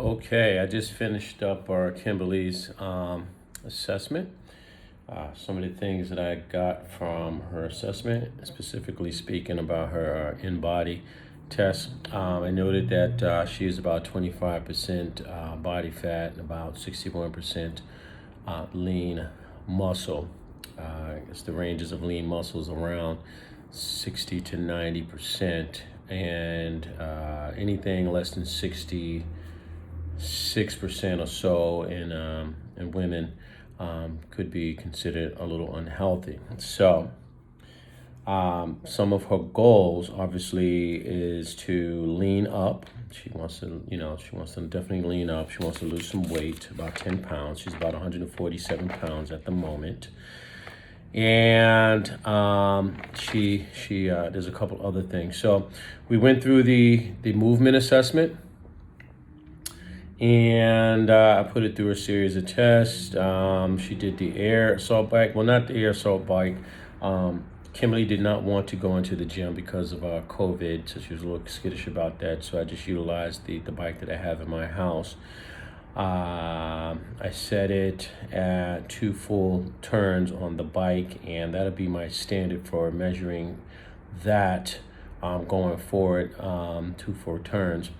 Okay, I just finished up our Kimberly's assessment. Some of the things that I got from her assessment, specifically speaking about her in-body test, I noted that she is about 25% body fat and about 61% lean muscle. I guess the ranges of lean muscles around 60 to 90%, and anything less than 6% or so in women could be considered a little unhealthy. So some of her goals obviously is to lean up. She wants to definitely lean up. She wants to lose some weight, about 10 pounds. She's about 147 pounds at the moment. And she there's a couple other things. So we went through the movement assessment, and I put it through a series of tests. She did the air assault bike. Well, not the air assault bike. Kimberly did not want to go into the gym because of COVID, so she was a little skittish about that. So I just utilized the bike that I have in my house. I set it at 2 full turns on the bike, and that'll be my standard for measuring that going forward, 2 full turns.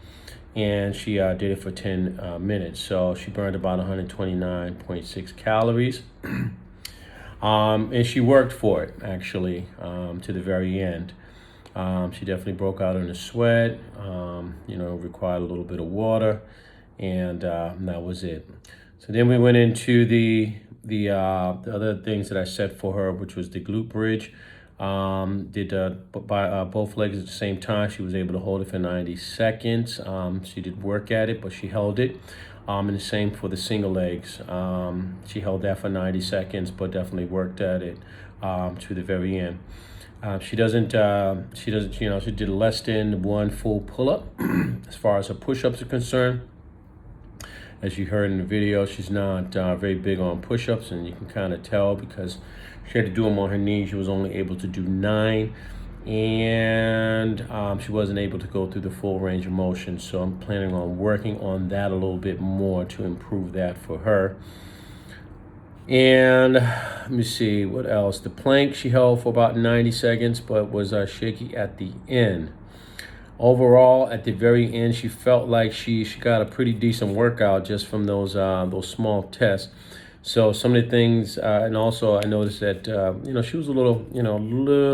And she did it for 10 minutes. So she burned about 129.6 calories. And she worked for it, actually, to the very end. She definitely broke out in a sweat, required a little bit of water, and that was it. So then we went into the other things that I set for her, which was the glute bridge. Did both legs at the same time. She was able to hold it for 90 seconds. She did work at it, but she held it. And the same for the single legs. She held that for 90 seconds, but definitely worked at it to the very end. She did less than 1 full pull-up. As far as her push-ups are concerned, as you heard in the video, she's not very big on push-ups, and you can kind of tell because she had to do them on her knees. She was only able to do 9, and she wasn't able to go through the full range of motion. So I'm planning on working on that a little bit more to improve that for her. And let me see, what else? The plank she held for about 90 seconds, but was shaky at the end. Overall, at the very end, she felt like she got a pretty decent workout just from those small tests. So some of the things, and also I noticed that she was a little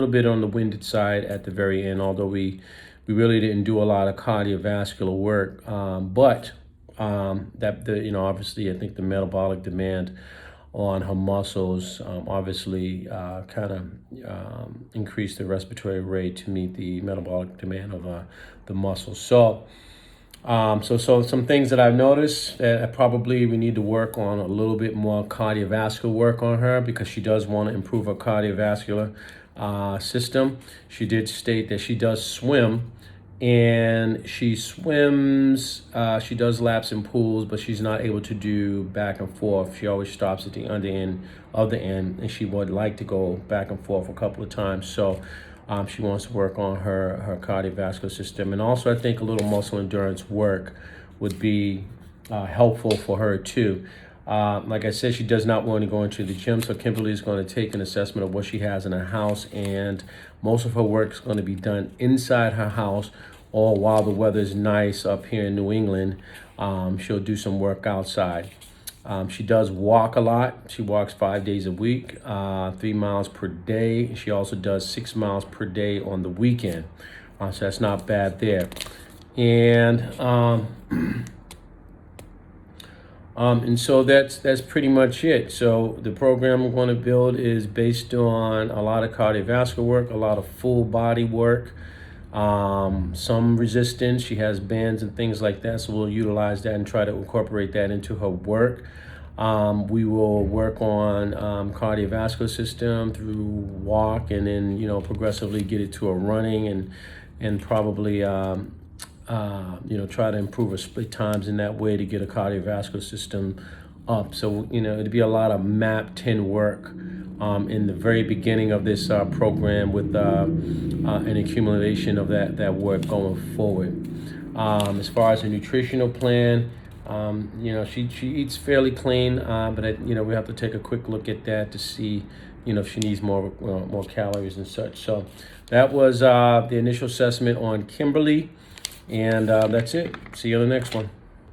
bit on the winded side at the very end. Although we really didn't do a lot of cardiovascular work, but obviously I think the metabolic demand on her muscles obviously kind of increased the respiratory rate to meet the metabolic demand of the muscles. So some things that I've noticed that probably we need to work on a little bit more cardiovascular work on her, because she does want to improve her cardiovascular system. She did state that she does swim, and she swims, she does laps in pools, but she's not able to do back and forth. She always stops at the under end of the end, and she would like to go back and forth a couple of times. So she wants to work on her cardiovascular system. And also I think a little muscle endurance work would be helpful for her too. Like I said, she does not want to go into the gym, so Kimberly is going to take an assessment of what she has in her house, and most of her work is going to be done inside her house, or while the weather is nice up here in New England, she'll do some work outside. She does walk a lot. She walks 5 days a week, 3 miles per day. She also does 6 miles per day on the weekend, so that's not bad there. And so that's pretty much it. So the program I'm going to build is based on a lot of cardiovascular work, a lot of full body work, some resistance. She has bands and things like that, so we'll utilize that and try to incorporate that into her work. We will work on cardiovascular system through walk, and then progressively get it to a running, and probably try to improve her split times in that way to get a cardiovascular system up. So it'd be a lot of MAP 10 work in the very beginning of this program, with an accumulation of that work going forward. As far as a nutritional plan, You know, she eats fairly clean, but you know, we have to take a quick look at that to see, you know, if she needs more calories and such. So that was the initial assessment on Kimberly, and that's it. See you on the next one.